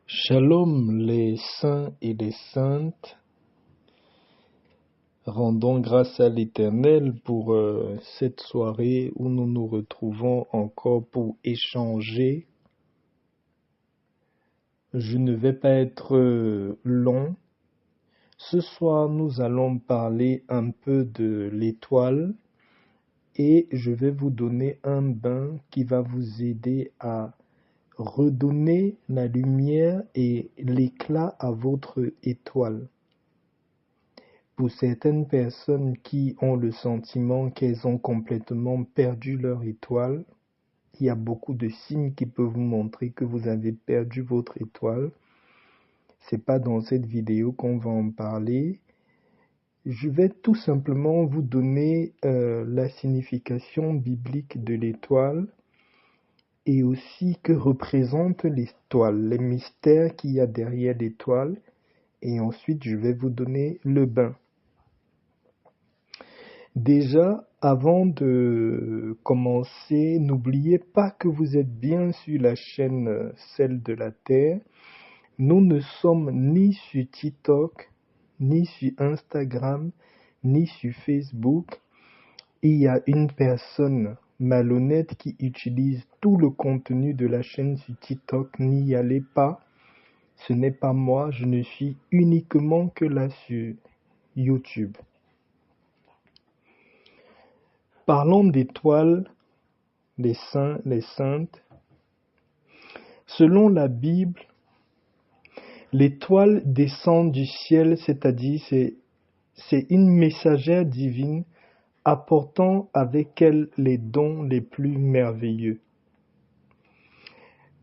Shalom les saints et les saintes, rendons grâce à l'Éternel pour cette soirée où nous nous retrouvons encore pour échanger. Je ne vais pas être long. Ce soir, nous allons parler un peu de l'étoile et je vais vous donner un bain qui va vous aider à redonner la lumière et l'éclat à votre étoile. Pour certaines personnes qui ont le sentiment qu'elles ont complètement perdu leur étoile, il y a beaucoup de signes qui peuvent vous montrer que vous avez perdu votre étoile. C'est pas dans cette vidéo qu'on va en parler. Je vais tout simplement vous donner la signification biblique de l'étoile et aussi que représente l'étoile, les mystères qu'il y a derrière l'étoile. Et ensuite, je vais vous donner le bain. Déjà, avant de commencer, n'oubliez pas que vous êtes bien sur la chaîne Celle de la Terre. Nous ne sommes ni sur TikTok, ni sur Instagram, ni sur Facebook. Il y a une personne malhonnête qui utilise tout le contenu de la chaîne sur TikTok. N'y allez pas. Ce n'est pas moi, je ne suis uniquement que là sur YouTube. Parlons d'étoiles, les saints, les saintes. Selon la Bible, l'étoile descend du ciel, c'est-à-dire c'est une messagère divine apportant avec elle les dons les plus merveilleux.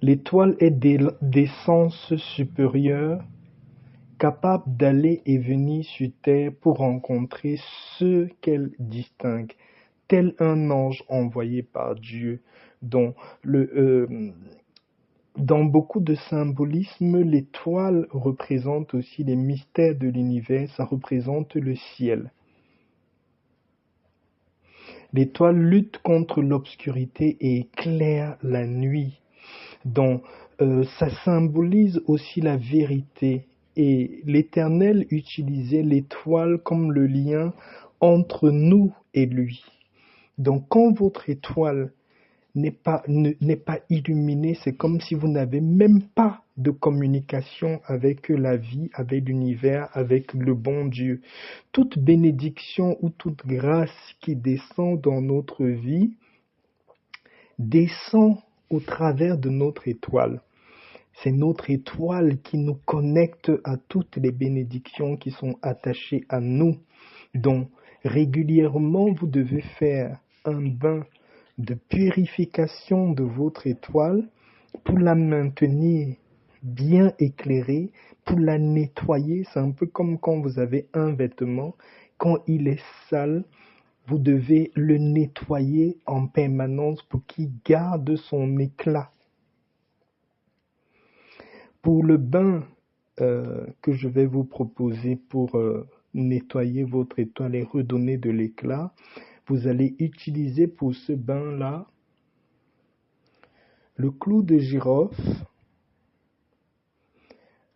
L'étoile est d'essence supérieure, capable d'aller et venir sur terre pour rencontrer ceux qu'elle distingue, tel un ange envoyé par Dieu, dont dans beaucoup de symbolisme, l'étoile représente aussi les mystères de l'univers, ça représente le ciel. L'étoile lutte contre l'obscurité et éclaire la nuit. Donc, ça symbolise aussi la vérité. Et l'Éternel utilisait l'étoile comme le lien entre nous et lui. Donc, quand votre étoile n'est pas illuminée, c'est comme si vous n'avez même pas de communication avec la vie, avec l'univers, avec le bon Dieu. Toute bénédiction ou toute grâce qui descend dans notre vie descend au travers de notre étoile. C'est notre étoile qui nous connecte à toutes les bénédictions qui sont attachées à nous. Donc, régulièrement, vous devez faire un bain de purification de votre étoile pour la maintenir bien éclairée, pour la nettoyer. C'est un peu comme quand vous avez un vêtement, quand il est sale, vous devez le nettoyer en permanence pour qu'il garde son éclat. Pour le bain que je vais vous proposer pour nettoyer votre étoile et redonner de l'éclat, vous allez utiliser pour ce bain-là le clou de girofle,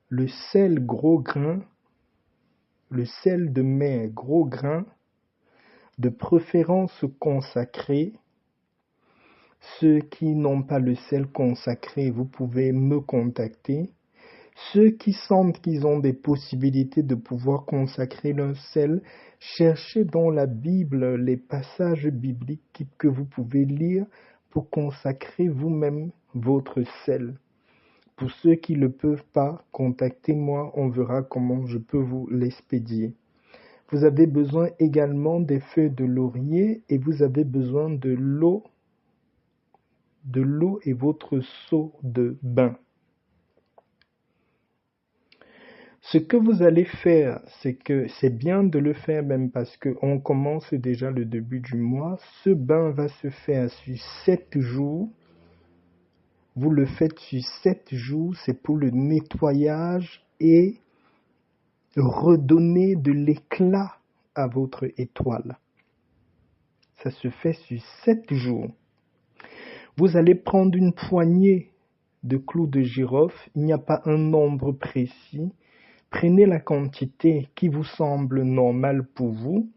le sel gros grain, le sel de mer gros grain, de préférence consacré. Ceux qui n'ont pas le sel consacré, vous pouvez me contacter. Ceux qui sentent qu'ils ont des possibilités de pouvoir consacrer leur sel, cherchez dans la Bible les passages bibliques que vous pouvez lire pour consacrer vous-même votre sel. Pour ceux qui ne le peuvent pas, contactez-moi, on verra comment je peux vous l'expédier. Vous avez besoin également des feuilles de laurier et vous avez besoin de l'eau et votre seau de bain. Ce que vous allez faire, c'est que c'est bien de le faire même parce qu'on commence déjà le début du mois. Ce bain va se faire sur 7 jours. Vous le faites sur 7 jours, c'est pour le nettoyage et redonner de l'éclat à votre étoile. Ça se fait sur 7 jours. Vous allez prendre une poignée de clous de girofle. Il n'y a pas un nombre précis. Prenez la quantité qui vous semble normale pour vous.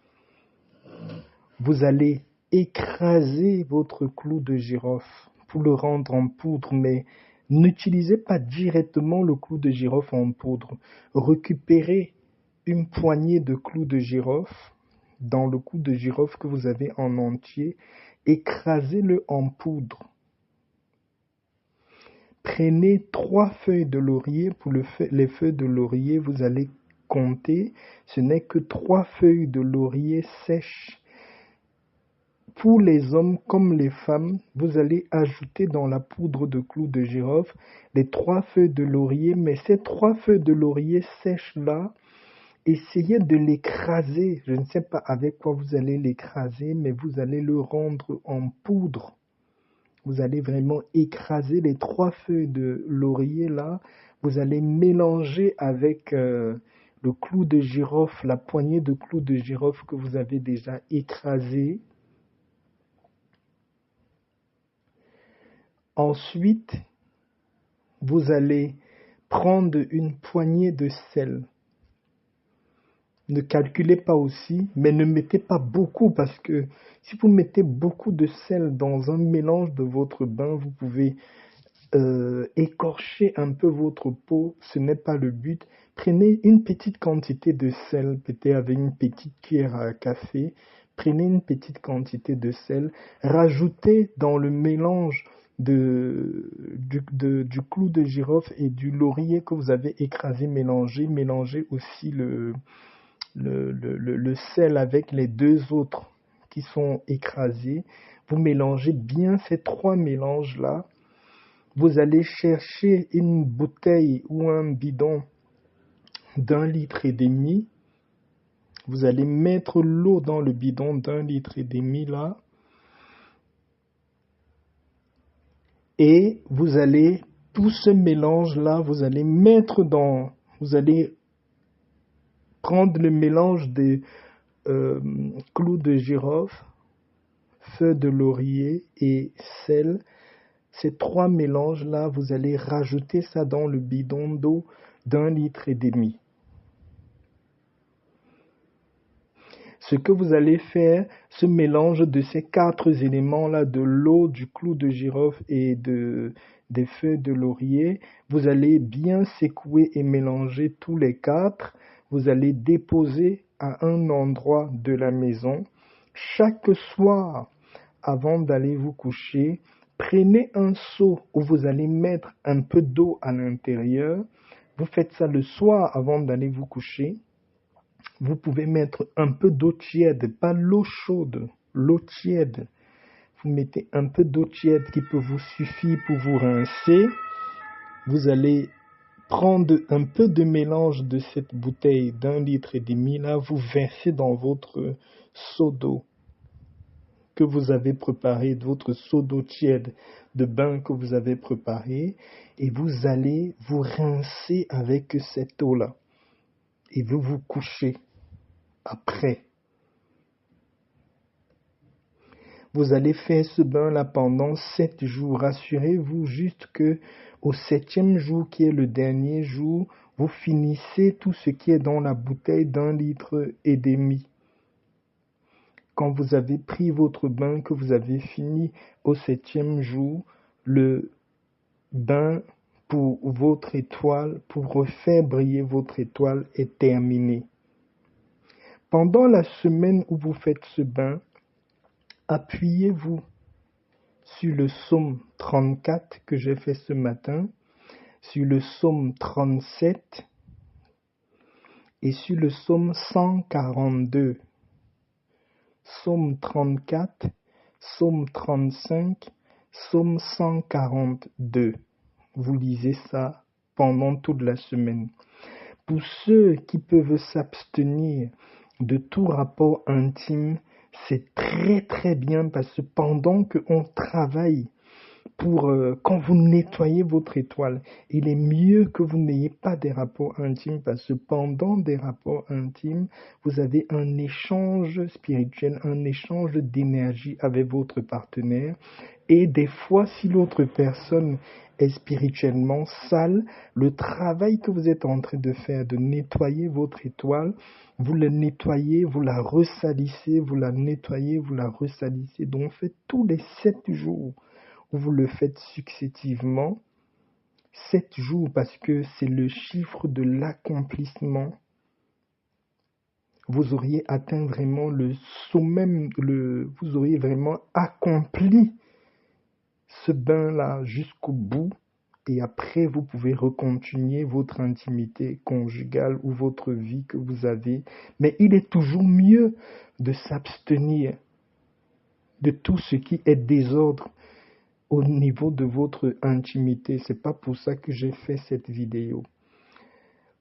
Vous allez écraser votre clou de girofle pour le rendre en poudre, mais n'utilisez pas directement le clou de girofle en poudre. Récupérez une poignée de clous de girofle dans le clou de girofle que vous avez en entier, écrasez-le en poudre. Prenez 3 feuilles de laurier. Pour les feuilles de laurier, vous allez compter. Ce n'est que 3 feuilles de laurier sèches. Pour les hommes comme les femmes, vous allez ajouter dans la poudre de clous de girofle les 3 feuilles de laurier. Mais ces 3 feuilles de laurier sèches-là, essayez de l'écraser. Je ne sais pas avec quoi vous allez l'écraser, mais vous allez le rendre en poudre. Vous allez vraiment écraser les 3 feuilles de laurier là. Vous allez mélanger avec le clou de girofle, la poignée de clous de girofle que vous avez déjà écrasé. Ensuite, vous allez prendre une poignée de sel. Ne calculez pas aussi, mais ne mettez pas beaucoup parce que si vous mettez beaucoup de sel dans un mélange de votre bain, vous pouvez écorcher un peu votre peau. Ce n'est pas le but. Prenez une petite quantité de sel, peut-être avec une petite cuillère à café. Prenez une petite quantité de sel. Rajoutez dans le mélange du clou de girofle et du laurier que vous avez écrasé, mélangez aussi le sel avec les 2 autres qui sont écrasés. Vous mélangez bien ces 3 mélanges-là. Vous allez chercher une bouteille ou un bidon d'1,5 litre. Vous allez mettre l'eau dans le bidon d'1,5 litre là. Et vous allez, tout ce mélange-là, vous allez prendre le mélange des clous de girofle, feuilles de laurier et sel. Ces 3 mélanges-là, vous allez rajouter ça dans le bidon d'eau d'1,5 litre. Ce que vous allez faire, ce mélange de ces 4 éléments-là, de l'eau, du clou de girofle et des feuilles de laurier, vous allez bien secouer et mélanger tous les 4. Vous allez déposer à un endroit de la maison. Chaque soir, avant d'aller vous coucher, prenez un seau où vous allez mettre un peu d'eau à l'intérieur. Vous faites ça le soir avant d'aller vous coucher. Vous pouvez mettre un peu d'eau tiède, pas l'eau chaude, l'eau tiède. Vous mettez un peu d'eau tiède qui peut vous suffire pour vous rincer. Vous allez prendre un peu de mélange de cette bouteille d'1,5 litre là, vous versez dans votre seau d'eau que vous avez préparé, votre seau d'eau tiède de bain que vous avez préparé, et vous allez vous rincer avec cette eau-là. Et vous vous couchez après. Vous allez faire ce bain-là pendant 7 jours. Rassurez-vous juste que au 7e jour, qui est le dernier jour, vous finissez tout ce qui est dans la bouteille d'1,5 litre. Quand vous avez pris votre bain, que vous avez fini au 7e jour, le bain pour votre étoile, pour refaire briller votre étoile, est terminé. Pendant la semaine où vous faites ce bain, appuyez-vous sur le psaume 34 que j'ai fait ce matin, sur le psaume 37 et sur le psaume 142. Psaume 34, psaume 35, psaume 142. Vous lisez ça pendant toute la semaine. Pour ceux qui peuvent s'abstenir de tout rapport intime, c'est très très bien parce que pendant qu'on travaille quand vous nettoyez votre étoile, il est mieux que vous n'ayez pas des rapports intimes parce que pendant des rapports intimes, vous avez un échange spirituel, un échange d'énergie avec votre partenaire Et des fois, si l'autre personne est spirituellement sale, le travail que vous êtes en train de faire, de nettoyer votre étoile, vous la nettoyez, vous la ressalissez, vous la nettoyez, vous la ressalissez. Donc, faites tous les 7 jours où vous le faites successivement. 7 jours parce que c'est le chiffre de l'accomplissement. Vous auriez atteint vraiment le sommet, vous auriez vraiment accompli ce bain-là jusqu'au bout. Et après, vous pouvez recontinuer votre intimité conjugale ou votre vie que vous avez. Mais il est toujours mieux de s'abstenir de tout ce qui est désordre au niveau de votre intimité. C'est pas pour ça que j'ai fait cette vidéo.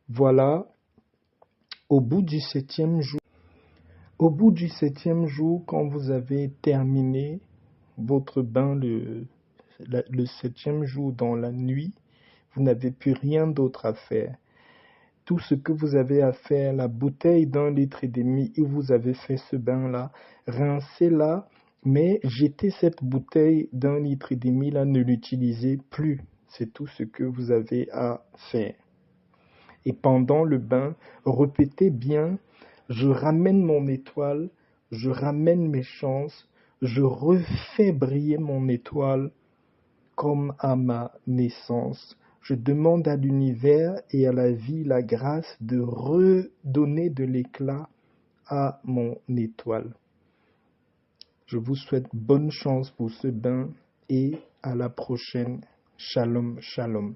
Voilà, au bout du 7e jour, quand vous avez terminé votre bain le 7e jour dans la nuit, vous n'avez plus rien d'autre à faire. Tout ce que vous avez à faire, la bouteille d'1,5 litre où vous avez fait ce bain-là, rincez-la, mais jetez cette bouteille d'1,5 litre là, ne l'utilisez plus. C'est tout ce que vous avez à faire. Et pendant le bain, répétez bien, je ramène mon étoile, je ramène mes chances, je refais briller mon étoile comme à ma naissance. Je demande à l'univers et à la vie la grâce de redonner de l'éclat à mon étoile. Je vous souhaite bonne chance pour ce bain et à la prochaine. Shalom, shalom.